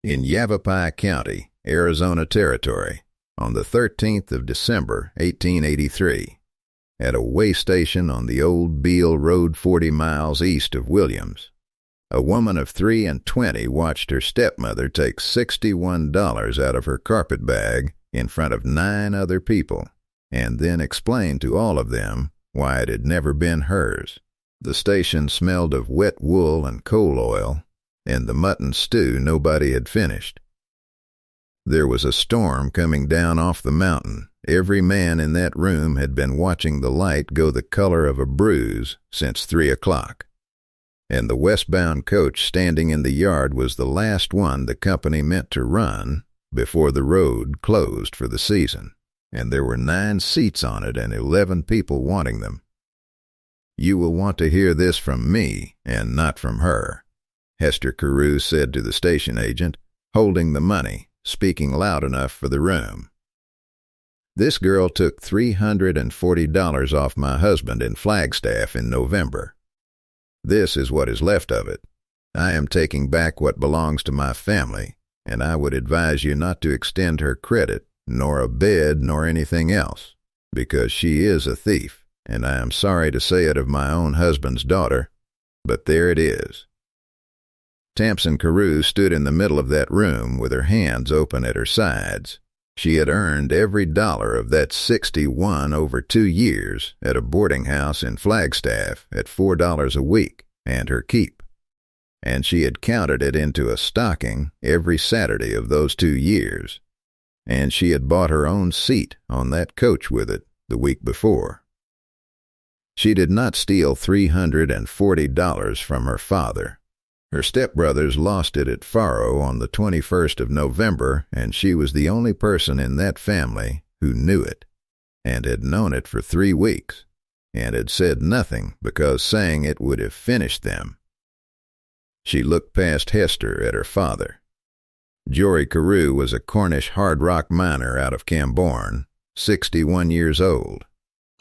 in Yavapai County, Arizona Territory, on the 13th of December, 1883, at a way station on the old Beale Road 40 miles east of Williams. A woman of 23 watched her stepmother take $61 out of her carpet bag in front of 9 other people, and then explained to all of them why it had never been hers. The station smelled of wet wool and coal oil, and the mutton stew nobody had finished. There was a storm coming down off the mountain. Every man in that room had been watching the light go the color of a bruise since 3 o'clock. And the westbound coach standing in the yard was the last one the company meant to run before the road closed for the season, and there were 9 seats on it and 11 people wanting them. You will want to hear this from me and not from her, Hester Carew said to the station agent, holding the money, speaking loud enough for the room. This girl took $340 off my husband in Flagstaff in November. This is what is left of it. I am taking back what belongs to my family, and I would advise you not to extend her credit, nor a bed, nor anything else, because she is a thief, and I am sorry to say it of my own husband's daughter, but there it is. Tamsen Carew stood in the middle of that room with her hands open at her sides. She had earned every dollar of that 61 over 2 years at a boarding house in Flagstaff at $4 a week, and her keep. And she had counted it into a stocking every Saturday of those 2 years. And she had bought her own seat on that coach with it the week before. She did not steal $340 from her father. Her stepbrothers lost it at faro on the 21st of November, and she was the only person in that family who knew it, and had known it for 3 weeks, and had said nothing because saying it would have finished them. She looked past Hester at her father. Jory Carew was a Cornish hard rock miner out of Camborne, 61 years old,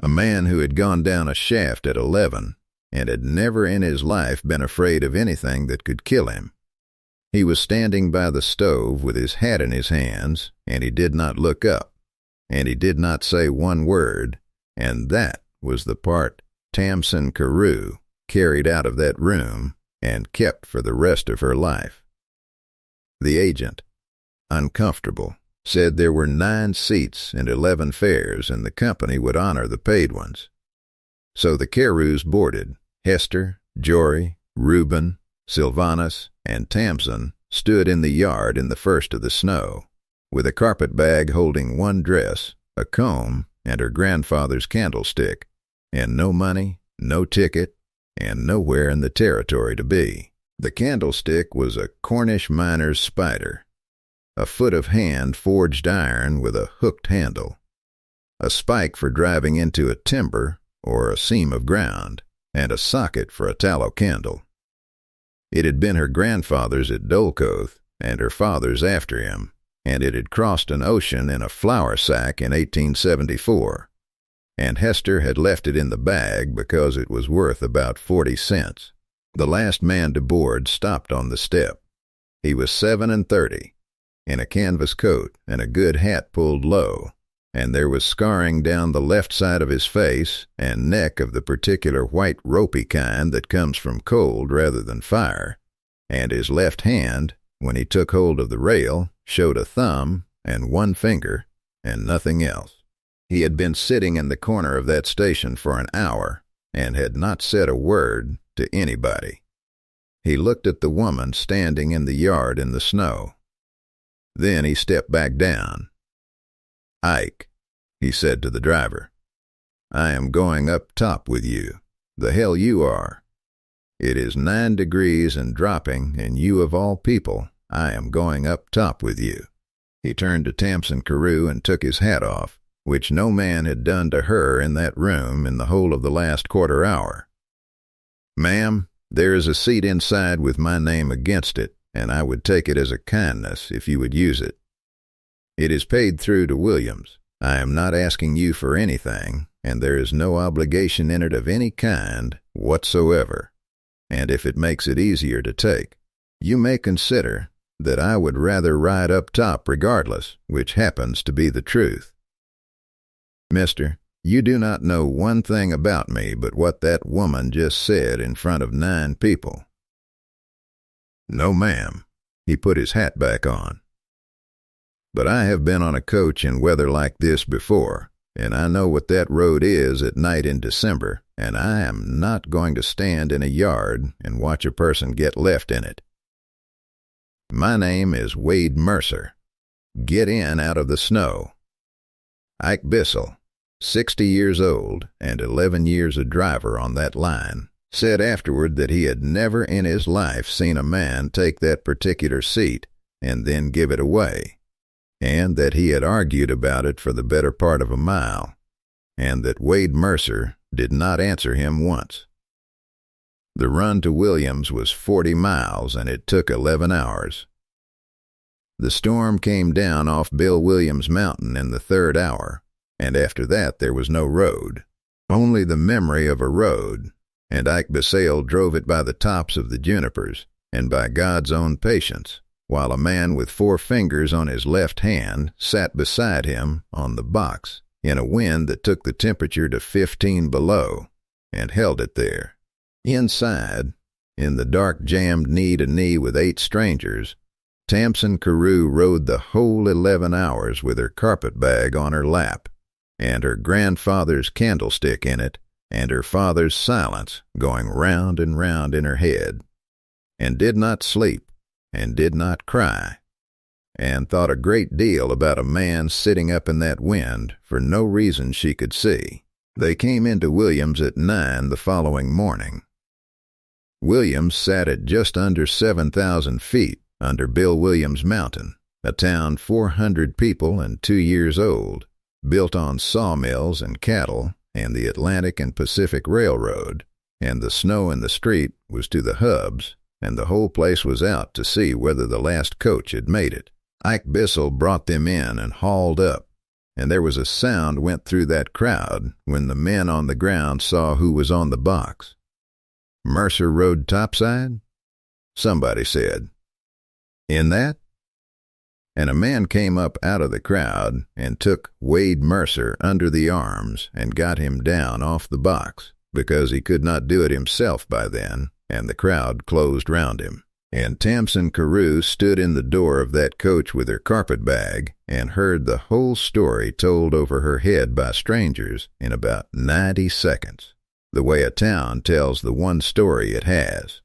a man who had gone down a shaft at 11, and had never in his life been afraid of anything that could kill him. He was standing by the stove with his hat in his hands, and he did not look up, and he did not say one word, and that was the part Tamsen Carew carried out of that room and kept for the rest of her life. The agent, uncomfortable, said there were 9 seats and 11 fares, and the company would honor the paid ones. So the Carews boarded. Hester, Jory, Reuben, Sylvanus, and Tamsen stood in the yard in the first of the snow, with a carpet bag holding 1 dress, a comb, and her grandfather's candlestick, and no money, no ticket, and nowhere in the territory to be. The candlestick was a Cornish miner's spider, a foot of hand forged iron with a hooked handle, a spike for driving into a timber or a seam of ground, and a socket for a tallow candle. It had been her grandfather's at Dolcoath, and her father's after him, and it had crossed an ocean in a flour sack in 1874, and Hester had left it in the bag because it was worth about 40 cents. The last man to board stopped on the step. He was 37, in a canvas coat and a good hat pulled low, and there was scarring down the left side of his face and neck of the particular white ropey kind that comes from cold rather than fire, and his left hand, when he took hold of the rail, showed a thumb and 1 finger and nothing else. He had been sitting in the corner of that station for an hour and had not said a word to anybody. He looked at the woman standing in the yard in the snow. Then he stepped back down. "Ike," he said to the driver, "I am going up top with you. The hell you are. It is 9 degrees and dropping, and you of all people, I am going up top with you." He turned to Tamsen Carew and took his hat off, which no man had done to her in that room in the whole of the last quarter hour. "Ma'am, there is a seat inside with my name against it, and I would take it as a kindness if you would use it. It is paid through to Williams. I am not asking you for anything, and there is no obligation in it of any kind whatsoever. And if it makes it easier to take, you may consider that I would rather ride up top regardless, which happens to be the truth. Mister, you do not know one thing about me but what that woman just said in front of 9 people. No, ma'am. He put his hat back on. But I have been on a coach in weather like this before, and I know what that road is at night in December, and I am not going to stand in a yard and watch a person get left in it. My name is Wade Mercer. Get in out of the snow. Ike Bissell, 60 years old and 11 years a driver on that line, said afterward that he had never in his life seen a man take that particular seat and then give it away, and that he had argued about it for the better part of a mile, and that Wade Mercer did not answer him once. The run to Williams was 40 miles, and it took 11 hours. The storm came down off Bill Williams Mountain in the 3rd hour, and after that there was no road, only the memory of a road, and Ike Bissell drove it by the tops of the junipers and by God's own patience, while a man with 4 fingers on his left hand sat beside him on the box in a wind that took the temperature to 15 below and held it there. Inside, in the dark jammed knee-to-knee with 8 strangers, Tamsin Carew rode the whole 11 hours with her carpet bag on her lap, and her grandfather's candlestick in it, and her father's silence going round and round in her head, and did not sleep, and did not cry, and thought a great deal about a man sitting up in that wind for no reason she could see. They came into Williams at 9 the following morning. Williams sat at just under 7,000 feet under Bill Williams Mountain, a town 400 people and 2 years old, built on sawmills and cattle and the Atlantic and Pacific Railroad, and the snow in the street was to the hubs, and the whole place was out to see whether the last coach had made it. Ike Bissell brought them in and hauled up, and there was a sound went through that crowd when the men on the ground saw who was on the box. Mercer rode topside? Somebody said. In that? And a man came up out of the crowd and took Wade Mercer under the arms and got him down off the box, because he could not do it himself by then, and the crowd closed round him. And Tamsin Carew stood in the door of that coach with her carpet bag and heard the whole story told over her head by strangers in about 90 seconds, the way a town tells the one story it has.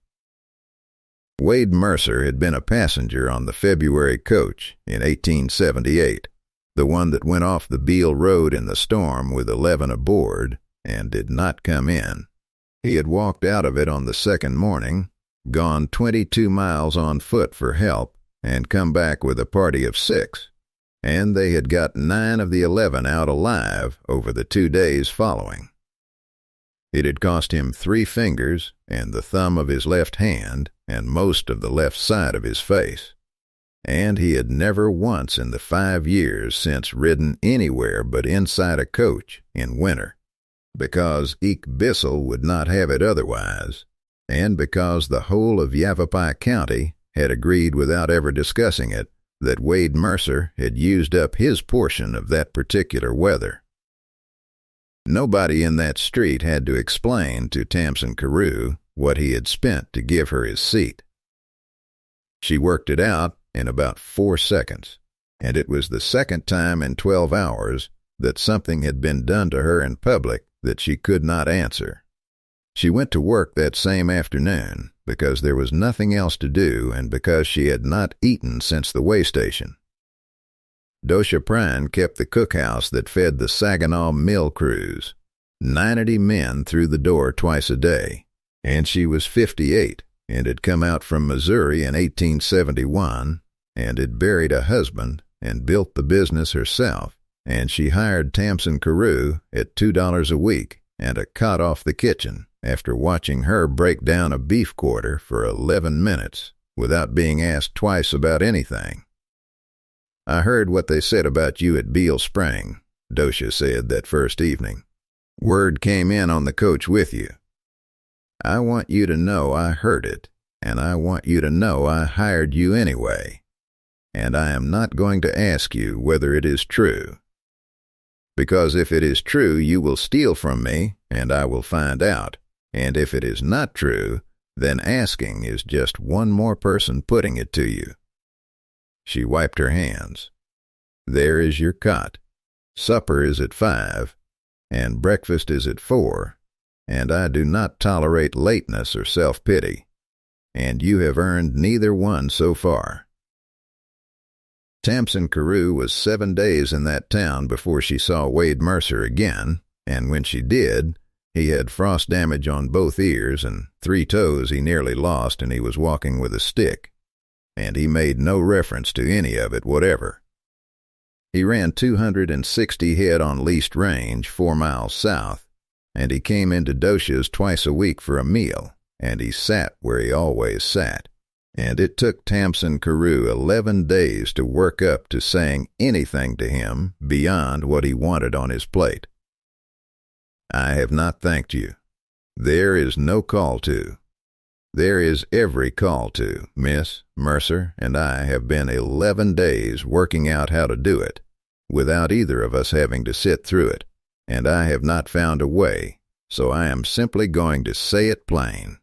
Wade Mercer had been a passenger on the February coach in 1878, the one that went off the Beale Road in the storm with 11 aboard and did not come in. He had walked out of it on the second morning, gone 22 miles on foot for help, and come back with a party of 6, and they had got 9 of the 11 out alive over the 2 days following. It had cost him 3 fingers and the thumb of his left hand and most of the left side of his face, and he had never once in the 5 years since ridden anywhere but inside a coach in winter, because Ike Bissell would not have it otherwise, and because the whole of Yavapai County had agreed without ever discussing it that Wade Mercer had used up his portion of that particular weather. Nobody in that street had to explain to Tamsin Carew what he had spent to give her his seat. She worked it out in about 4 seconds, and it was the second time in 12 hours that something had been done to her in public that she could not answer. She went to work that same afternoon because there was nothing else to do and because she had not eaten since the way station. Dosha Prine kept the cookhouse that fed the Saginaw mill crews, 90 men through the door twice a day, and she was 58 and had come out from Missouri in 1871 and had buried a husband and built the business herself, and she hired Tamsin Carew at $2 a week and a cot off the kitchen after watching her break down a beef quarter for 11 minutes without being asked twice about anything. "I heard what they said about you at Beale Spring," Dosha said that first evening. "Word came in on the coach with you. I want you to know I heard it, and I want you to know I hired you anyway, and I am not going to ask you whether it is true. Because if it is true, you will steal from me, and I will find out. And if it is not true, then asking is just one more person putting it to you." She wiped her hands. "There is your cot. Supper is at 5, and breakfast is at 4, and I do not tolerate lateness or self-pity, and you have earned neither one so far." Tamsin Carew was 7 days in that town before she saw Wade Mercer again, and when she did, he had frost damage on both ears and 3 toes he nearly lost, and he was walking with a stick, and he made no reference to any of it whatever. He ran 260 head on leased range 4 miles south, and he came into Dosha's twice a week for a meal, and he sat where he always sat. And it took Tamsin Carew 11 days to work up to saying anything to him beyond what he wanted on his plate. "I have not thanked you. There is no call to. There is every call to. Miss Mercer and I have been 11 days working out how to do it, without either of us having to sit through it, and I have not found a way, so I am simply going to say it plain."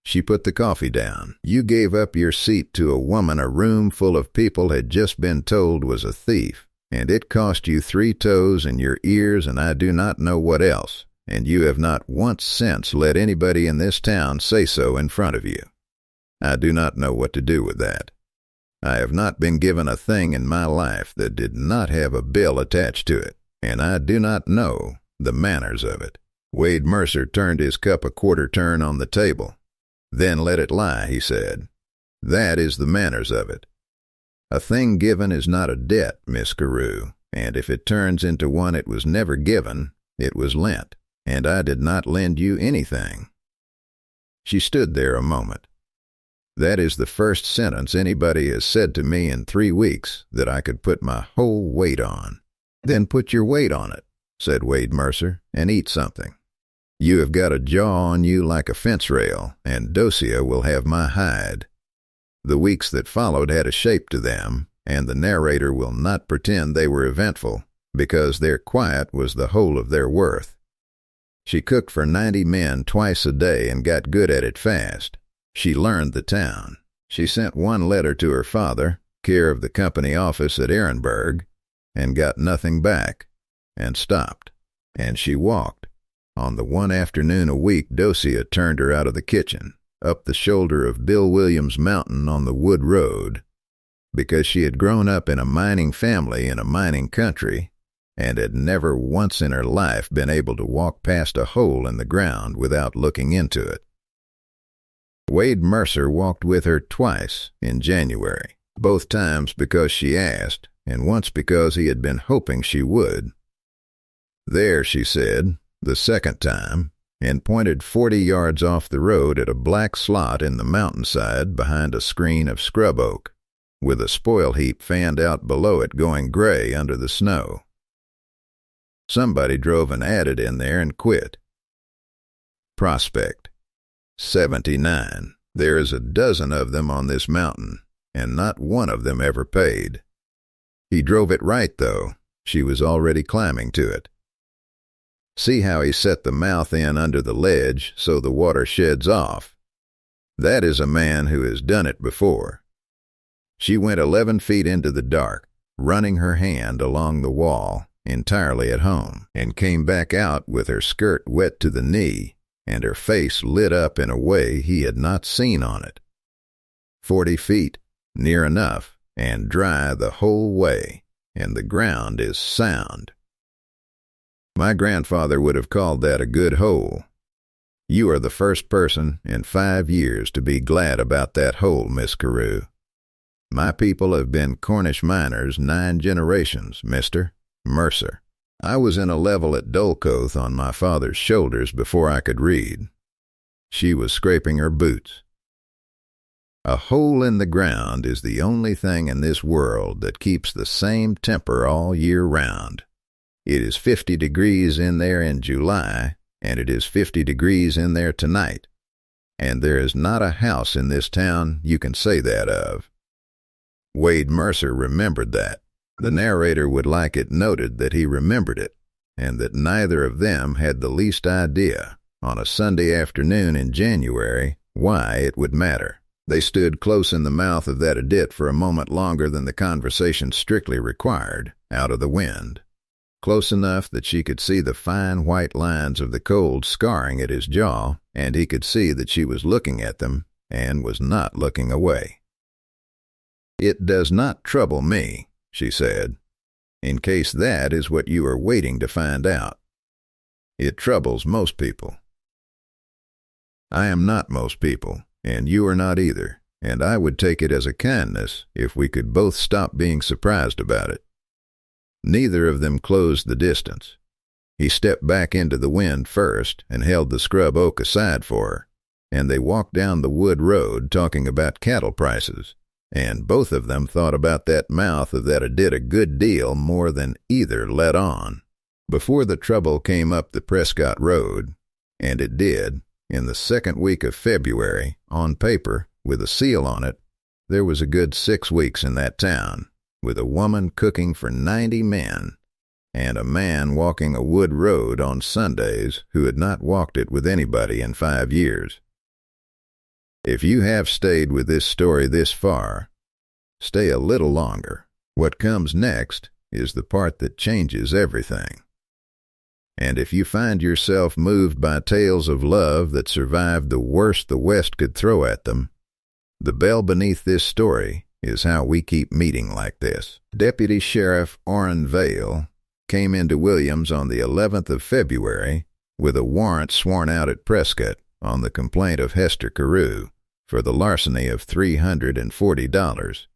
She put the coffee down. "You gave up your seat to a woman a room full of people had just been told was a thief, and it cost you 3 toes and your ears and I do not know what else, and you have not once since let anybody in this town say so in front of you. I do not know what to do with that. I have not been given a thing in my life that did not have a bill attached to it, and I do not know the manners of it." Wade Mercer turned his cup a quarter turn on the table. "Then let it lie," he said. "That is the manners of it. A thing given is not a debt, Miss Carew, and if it turns into one it was never given, it was lent, and I did not lend you anything." She stood there a moment. "That is the first sentence anybody has said to me in 3 weeks that I could put my whole weight on." "Then put your weight on it," said Wade Mercer, "and eat something. You have got a jaw on you like a fence rail, and Dosia will have my hide." The weeks that followed had a shape to them, and the narrator will not pretend they were eventful, because their quiet was the whole of their worth. She cooked for 90 men twice a day and got good at it fast. She learned the town. She sent 1 letter to her father, care of the company office at Ehrenberg, and got nothing back, and stopped. And she walked. On the one afternoon a week, Dosia turned her out of the kitchen, up the shoulder of Bill Williams Mountain on the Wood Road, because she had grown up in a mining family in a mining country, and had never once in her life been able to walk past a hole in the ground without looking into it. Wade Mercer walked with her twice in January, both times because she asked, and once because he had been hoping she would. "There," she said, the second time, and pointed 40 yards off the road at a black slot in the mountainside behind a screen of scrub oak, with a spoil heap fanned out below it going gray under the snow. Somebody drove an adit in there and quit. "Prospect. 79. There is a dozen of them on this mountain, and not one of them ever paid. He drove it right, though. She was already climbing to it. See how he set the mouth in under the ledge so the water sheds off. That is a man who has done it before." She went 11 feet into the dark, running her hand along the wall, entirely at home, and came back out with her skirt wet to the knee, and her face lit up in a way he had not seen on it. 40 feet, near enough, and dry the whole way, and the ground is sound. My grandfather would have called that a good hole. You are the first person in 5 years to be glad about that hole, Miss Carew. My people have been Cornish miners 9 generations, Mr. Mercer. I was in a level at Dulcoth on my father's shoulders before I could read." She was scraping her boots. "A hole in the ground is the only thing in this world that keeps the same temper all year round. It is 50 degrees in there in July, and it is 50 degrees in there tonight, and there is not a house in this town you can say that of. Wade Mercer remembered that. The narrator would like it noted that he remembered it, and that neither of them had the least idea, on a Sunday afternoon in January, why it would matter. They stood close in the mouth of that adit for a moment longer than the conversation strictly required, out of the wind. Close enough that she could see the fine white lines of the cold scarring at his jaw, and he could see that she was looking at them and was not looking away. "It does not trouble me," she said, "in case that is what you are waiting to find out. It troubles most people. I am not most people, and you are not either, and I would take it as a kindness if we could both stop being surprised about it." Neither of them closed the distance. He stepped back into the wind first and held the scrub oak aside for her, and they walked down the wood road talking about cattle prices, and both of them thought about that mouth of that adit a good deal more than either let on. Before the trouble came up the Prescott Road, and it did, in the second week of February, on paper, with a seal on it, there was a good 6 weeks in that town, with a woman cooking for 90 men, and a man walking a wood road on Sundays who had not walked it with anybody in 5 years. If you have stayed with this story this far, stay a little longer. What comes next is the part that changes everything. And if you find yourself moved by tales of love that survived the worst the West could throw at them, the bell beneath this story is how we keep meeting like this. Deputy Sheriff Orrin Vale came into Williams on the 11th of February with a warrant sworn out at Prescott on the complaint of Hester Carew for the larceny of $340.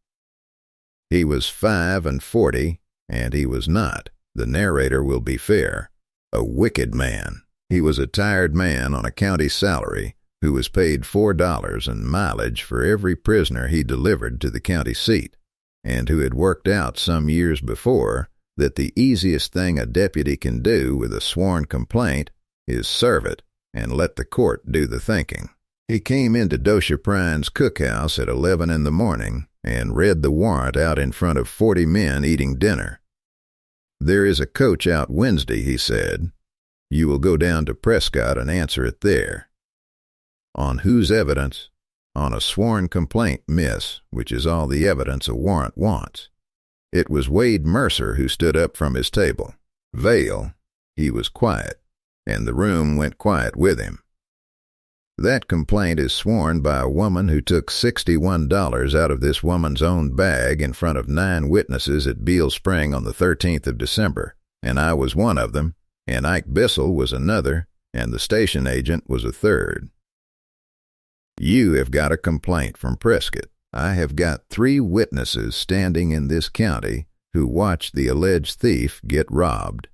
He was 45, and he was not, the narrator will be fair, a wicked man. He was a tired man on a county salary who was paid $4 in mileage for every prisoner he delivered to the county seat, and who had worked out some years before that the easiest thing a deputy can do with a sworn complaint is serve it and let the court do the thinking. He came into Dosha Prine's cookhouse at 11 in the morning and read the warrant out in front of 40 men eating dinner. "There is a coach out Wednesday," he said. "You will go down to Prescott and answer it there." On whose evidence? On a sworn complaint, miss, which is all the evidence a warrant wants. It was Wade Mercer who stood up from his table. Vale, he was quiet, and the room went quiet with him. That complaint is sworn by a woman who took $61 out of this woman's own bag in front of 9 witnesses at Beale Spring on the 13th of December, and I was one of them, and Ike Bissell was another, and the station agent was a third. You have got a complaint from Prescott. I have got 3 witnesses standing in this county who watched the alleged thief get robbed.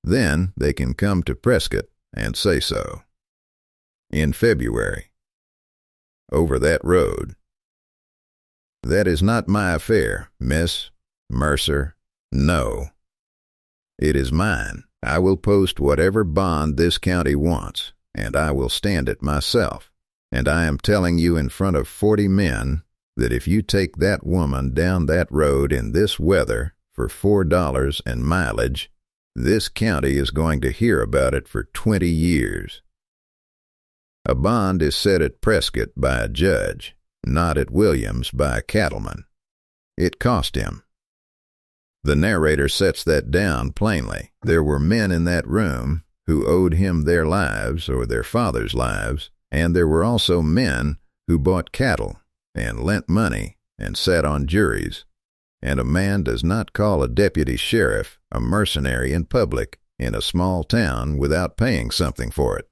Then they can come to Prescott and say so. In February. Over that road. That is not my affair, Miss Mercer. No. It is mine. I will post whatever bond this county wants, and I will stand it myself. And I am telling you in front of 40 men that if you take that woman down that road in this weather for $4 and mileage, this county is going to hear about it for 20 years. A bond is set at Prescott by a judge, not at Williams by a cattleman. It cost him. The narrator sets that down plainly. There were men in that room who owed him their lives or their fathers' lives, and there were also men who bought cattle and lent money and sat on juries, and a man does not call a deputy sheriff a mercenary in public in a small town without paying something for it.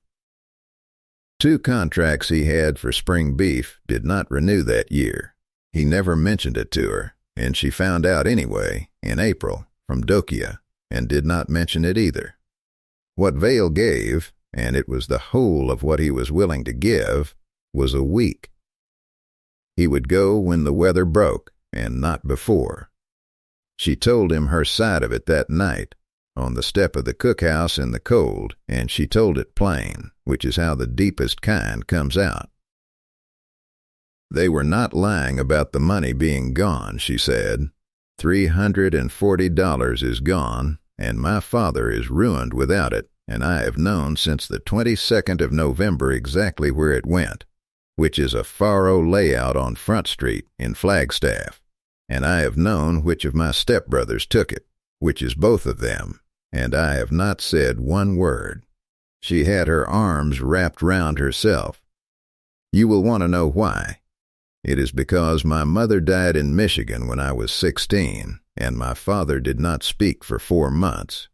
2 contracts he had for spring beef did not renew that year. He never mentioned it to her, and she found out anyway, in April, from Dokia, and did not mention it either. What Vale gave, and it was the whole of what he was willing to give, was a week. He would go when the weather broke, and not before. She told him her side of it that night, on the step of the cookhouse in the cold, and she told it plain, which is how the deepest kind comes out. They were not lying about the money being gone, she said. $340 is gone, and my father is ruined without it, and I have known since the 22nd of November exactly where it went, which is a faro layout on Front Street in Flagstaff, and I have known which of my stepbrothers took it, which is both of them, and I have not said one word. She had her arms wrapped round herself. You will want to know why. It is because my mother died in Michigan when I was 16, and my father did not speak for 4 months.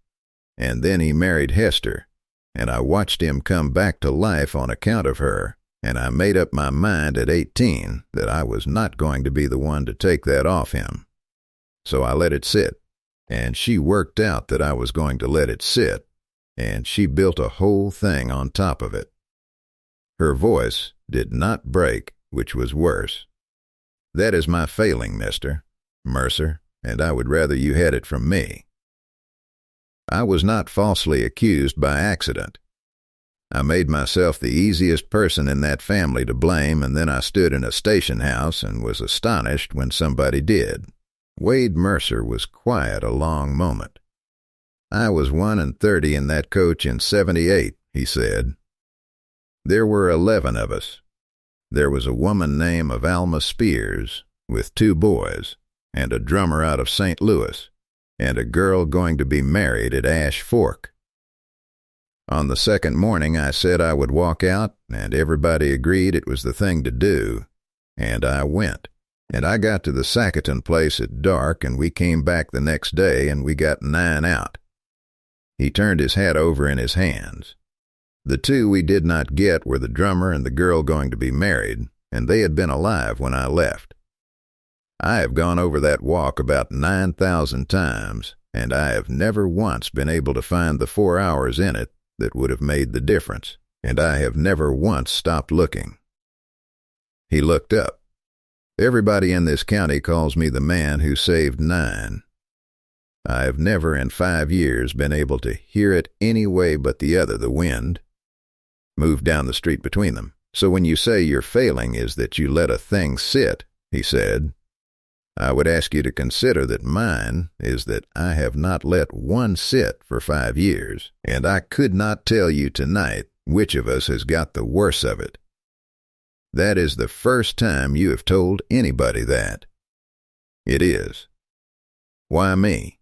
And then he married Hester, and I watched him come back to life on account of her, and I made up my mind at 18 that I was not going to be the one to take that off him. So I let it sit, and she worked out that I was going to let it sit, and she built a whole thing on top of it. Her voice did not break, which was worse. That is my failing, Mr. Mercer, and I would rather you had it from me. I was not falsely accused by accident. I made myself the easiest person in that family to blame, and then I stood in a station house and was astonished when somebody did. Wade Mercer was quiet a long moment. I was 31 in that coach in 78, he said. There were 11 of us. There was a woman named Alma Spears, with 2 boys, and a drummer out of St. Louis, and a girl going to be married at Ash Fork. On the second morning I said I would walk out, and everybody agreed it was the thing to do, and I went. And I got to the Sackleton place at dark, and we came back the next day, and we got 9 out. He turned his hat over in his hands. The 2 we did not get were the drummer and the girl going to be married, and they had been alive when I left. I have gone over that walk about 9,000 times, and I have never once been able to find the 4 hours in it that would have made the difference, and I have never once stopped looking. He looked up. Everybody in this county calls me the man who saved 9. I have never in 5 years been able to hear it any way but the other, the wind. Moved down the street between them. So when you say your failing is that you let a thing sit, he said, I would ask you to consider that mine is that I have not let one sit for 5 years, and I could not tell you tonight which of us has got the worst of it. That is the first time you have told anybody that. It is. Why me?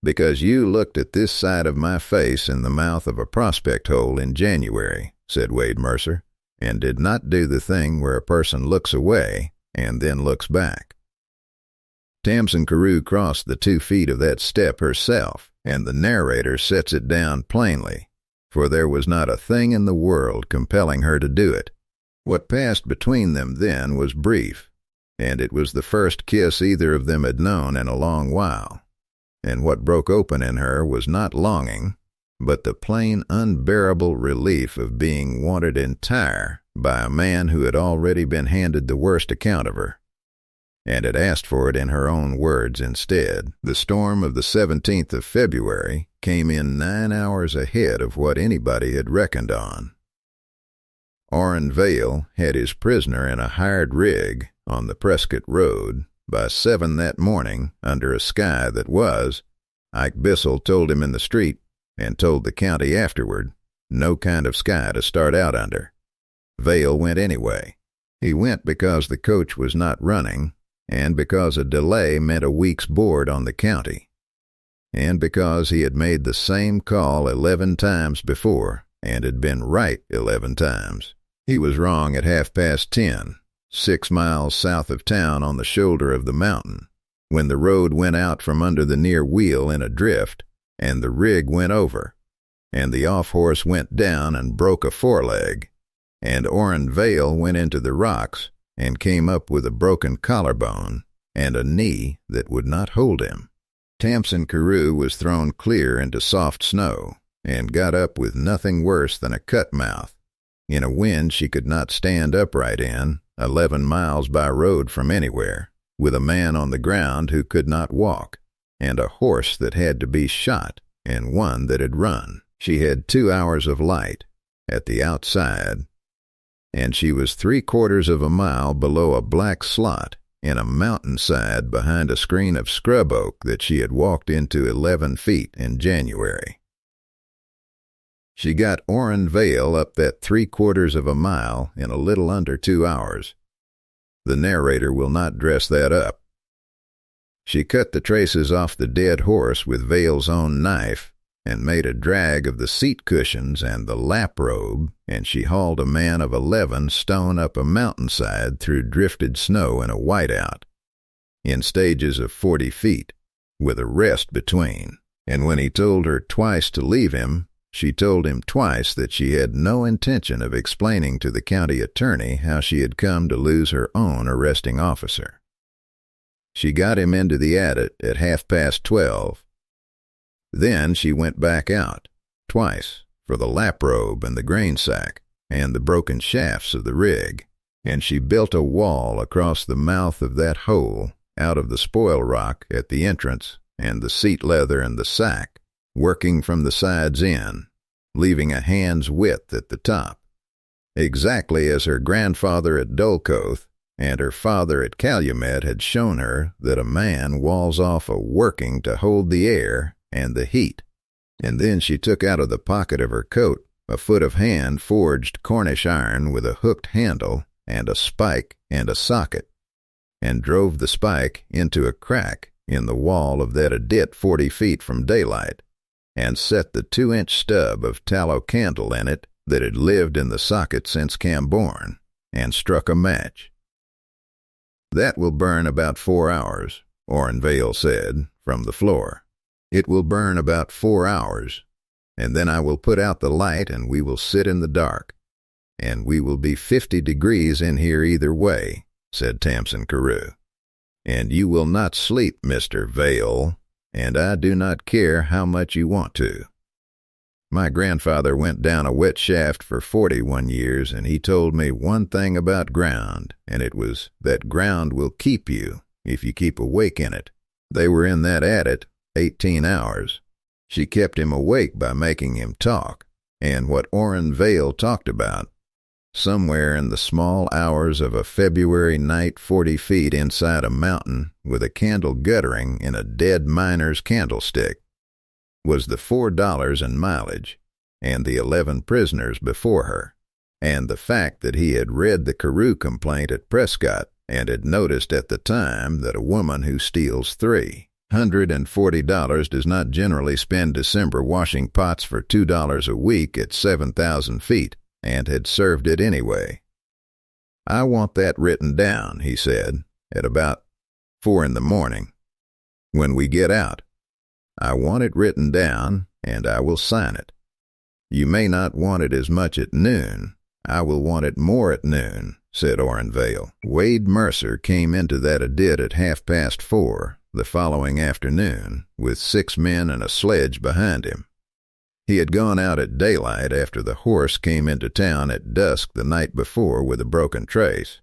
Because you looked at this side of my face in the mouth of a prospect hole in January, said Wade Mercer, and did not do the thing where a person looks away and then looks back. Tamsin Carew crossed the 2 feet of that step herself, and the narrator sets it down plainly, for there was not a thing in the world compelling her to do it. What passed between them then was brief, and it was the first kiss either of them had known in a long while. And what broke open in her was not longing, but the plain unbearable relief of being wanted entire by a man who had already been handed the worst account of her, and had asked for it in her own words instead. The storm of the 17th of February came in 9 hours ahead of what anybody had reckoned on. Orrin Vale had his prisoner in a hired rig on the Prescott Road by 7 that morning under a sky that was, Ike Bissell told him in the street, and told the county afterward, no kind of sky to start out under. Vale went anyway. He went because the coach was not running, and because a delay meant a week's board on the county, and because he had made the same call 11 times before, and had been right 11 times. He was wrong at 10:30. 6 miles south of town on the shoulder of the mountain, when the road went out from under the near wheel in a drift, and the rig went over, and the off-horse went down and broke a foreleg, and Orrin Vale went into the rocks and came up with a broken collarbone and a knee that would not hold him. Tamsin Carew was thrown clear into soft snow, and got up with nothing worse than a cut mouth, in a wind she could not stand upright in, 11 miles by road from anywhere, with a man on the ground who could not walk, and a horse that had to be shot, and one that had run. She had 2 hours of light, at the outside, and she was 3/4 of a mile below a black slot in a mountainside behind a screen of scrub oak that she had walked into 11 feet in January. She got Orrin Vale up that 3/4 of a mile in a little under 2 hours. The narrator will not dress that up. She cut the traces off the dead horse with Vale's own knife and made a drag of the seat cushions and the lap robe, and she hauled a man of 11 stone up a mountainside through drifted snow in a whiteout, in stages of 40 feet, with a rest between. And when he told her twice to leave him, she told him twice that she had no intention of explaining to the county attorney how she had come to lose her own arresting officer. She got him into the adit at 12:30. Then she went back out, twice, for the lap robe and the grain sack, and the broken shafts of the rig, and she built a wall across the mouth of that hole, out of the spoil rock at the entrance, and the seat leather and the sack, working from the sides in, leaving a hand's width at the top, exactly as her grandfather at Dulcoth and her father at Calumet had shown her that a man walls off a working to hold the air and the heat. And then she took out of the pocket of her coat a foot of hand-forged Cornish iron with a hooked handle and a spike and a socket, and drove the spike into a crack in the wall of that adit 40 feet from daylight, and set the 2-inch stub of tallow candle in it that had lived in the socket since Camborne, and struck a match. "That will burn about 4 hours," Orrin Vale said, from the floor. "It will burn about 4 hours, and then I will put out the light and we will sit in the dark. And we will be 50 degrees in here either way," said Tamsin Carew. "And you will not sleep, Mr. Vale, and I do not care how much you want to. My grandfather went down a wet shaft for 41 years, and he told me one thing about ground, and it was that ground will keep you if you keep awake in it. They were in that adit 18 hours. She kept him awake by making him talk, and what Orrin Vale talked about, somewhere in the small hours of a February night 40 feet inside a mountain with a candle guttering in a dead miner's candlestick, was the $4 in mileage, and the 11 prisoners before her, and the fact that he had read the Carew complaint at Prescott and had noticed at the time that a woman who steals $340 does not generally spend December washing pots for $2 a week at 7,000 feet, and had served it anyway. "I want that written down," he said, at about 4 in the morning, "when we get out. I want it written down, and I will sign it. You may not want it as much at noon. I will want it more at noon," said Orrin Vale. Wade Mercer came into that adit at 4:30 the following afternoon, with 6 men and a sledge behind him. He had gone out at daylight after the horse came into town at dusk the night before with a broken trace.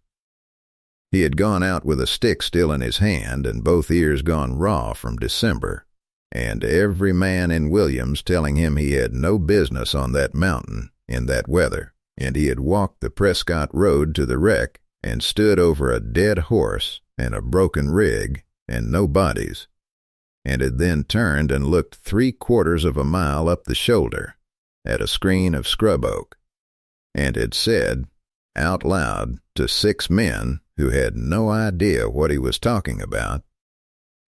He had gone out with a stick still in his hand and both ears gone raw from December, and every man in Williams telling him he had no business on that mountain in that weather, and he had walked the Prescott road to the wreck and stood over a dead horse and a broken rig and no bodies, and had then turned and looked 3/4 of a mile up the shoulder at a screen of scrub oak, and had said out loud to 6 men who had no idea what he was talking about,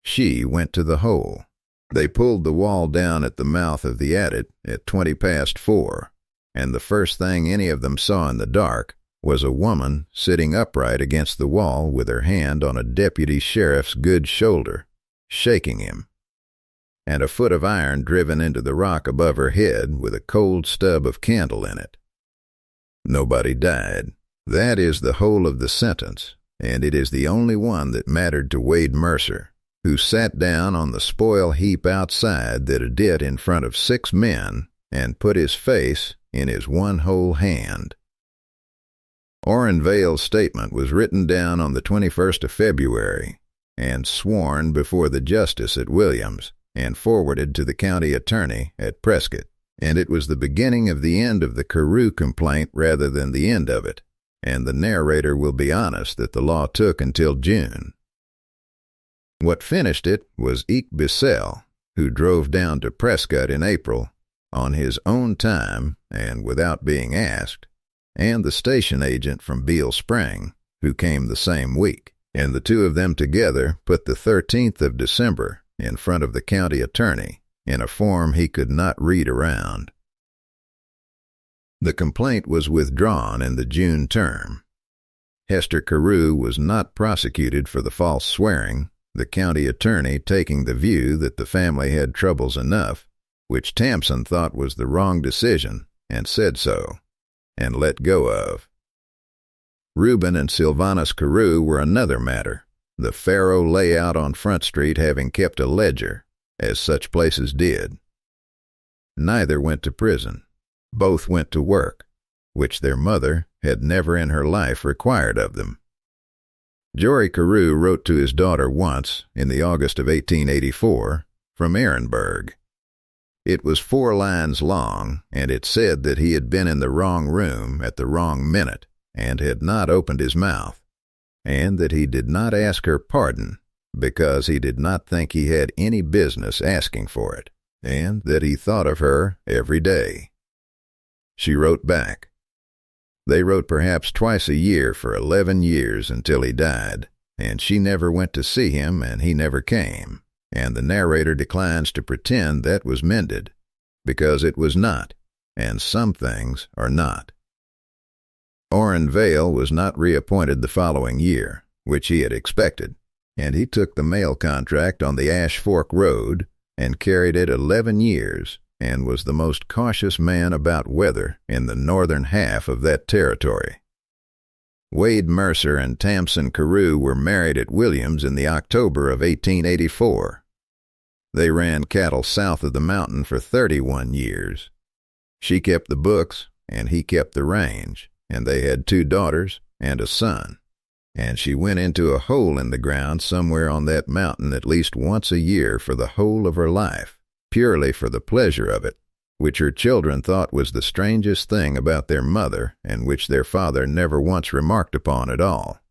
"She went to the hole." They pulled the wall down at the mouth of the adit at 4:20, and the first thing any of them saw in the dark was a woman sitting upright against the wall with her hand on a deputy sheriff's good shoulder, shaking him, and a foot of iron driven into the rock above her head with a cold stub of candle in it. Nobody died. That is the whole of the sentence, and it is the only one that mattered to Wade Mercer, who sat down on the spoil heap outside that adit in front of 6 men and put his face in his one whole hand. Orrin Vale's statement was written down on the 21st of February and sworn before the justice at Williams and forwarded to the county attorney at Prescott, and it was the beginning of the end of the Carew complaint rather than the end of it, and the narrator will be honest that the law took until June. What finished it was Ike Bissell, who drove down to Prescott in April on his own time and without being asked, and the station agent from Beale Spring, who came the same week, and the two of them together put the 13th of December in front of the county attorney in a form he could not read around. The complaint was withdrawn in the June term. Hester Carew was not prosecuted for the false swearing, the county attorney taking the view that the family had troubles enough, which Tamsen thought was the wrong decision and said so, and let go of. Reuben and Sylvanus Carew were another matter, the faro layout on Front Street having kept a ledger, as such places did. Neither went to prison. Both went to work, which their mother had never in her life required of them. Jory Carew wrote to his daughter once, in the August of 1884, from Ehrenberg. It was 4 lines long, and it said that he had been in the wrong room at the wrong minute, and had not opened his mouth, and that he did not ask her pardon because he did not think he had any business asking for it, and that he thought of her every day. She wrote back. They wrote perhaps twice a year for 11 years until he died, and she never went to see him and he never came, and the narrator declines to pretend that was mended, because it was not, and some things are not. Orrin Vale was not reappointed the following year, which he had expected, and he took the mail contract on the Ash Fork Road and carried it 11 years, and was the most cautious man about weather in the northern half of that territory. Wade Mercer and Tamsen Carew were married at Williams in the October of 1884. They ran cattle south of the mountain for 31 years. She kept the books, and he kept the range, and they had 2 daughters and a son, and she went into a hole in the ground somewhere on that mountain at least once a year for the whole of her life, purely for the pleasure of it, which her children thought was the strangest thing about their mother, and which their father never once remarked upon at all.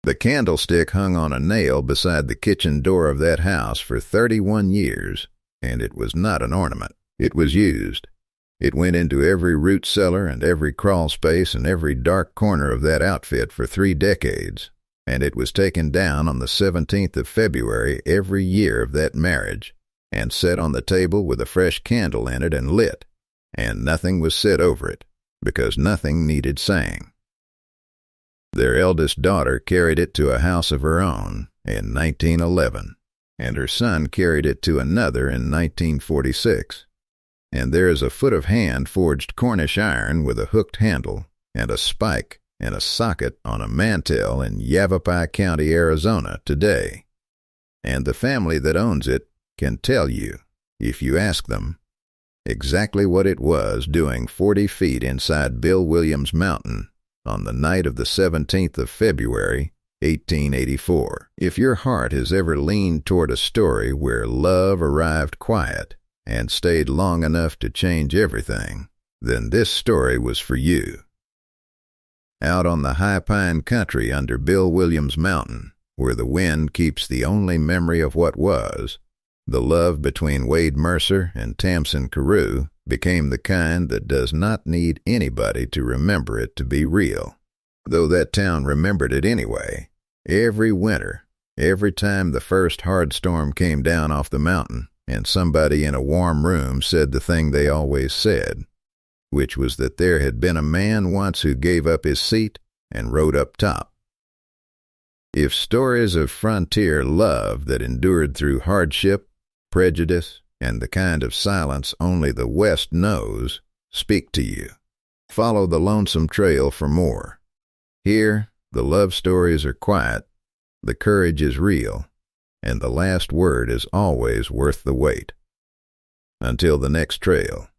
The candlestick hung on a nail beside the kitchen door of that house for 31 years, and it was not an ornament. It was used. It went into every root cellar and every crawl space and every dark corner of that outfit for 3 decades, and it was taken down on the 17th of February every year of that marriage, and set on the table with a fresh candle in it and lit, and nothing was said over it, because nothing needed saying. Their eldest daughter carried it to a house of her own in 1911, and her son carried it to another in 1946, and there is a foot of hand forged Cornish iron with a hooked handle and a spike and a socket on a mantel in Yavapai County, Arizona, today, and the family that owns it can tell you, if you ask them, exactly what it was doing 40 feet inside Bill Williams Mountain on the night of the 17th of February, 1884. If your heart has ever leaned toward a story where love arrived quiet and stayed long enough to change everything, then this story was for you. Out on the high pine country under Bill Williams Mountain, where the wind keeps the only memory of what was, the love between Wade Mercer and Tamsen Carew became the kind that does not need anybody to remember it to be real, though that town remembered it anyway. Every winter, every time the first hard storm came down off the mountain, and somebody in a warm room said the thing they always said, which was that there had been a man once who gave up his seat and rode up top. If stories of frontier love that endured through hardship, prejudice, and the kind of silence only the West knows speak to you, follow the lonesome trail for more. Here, the love stories are quiet, the courage is real, and the last word is always worth the wait. Until the next trail.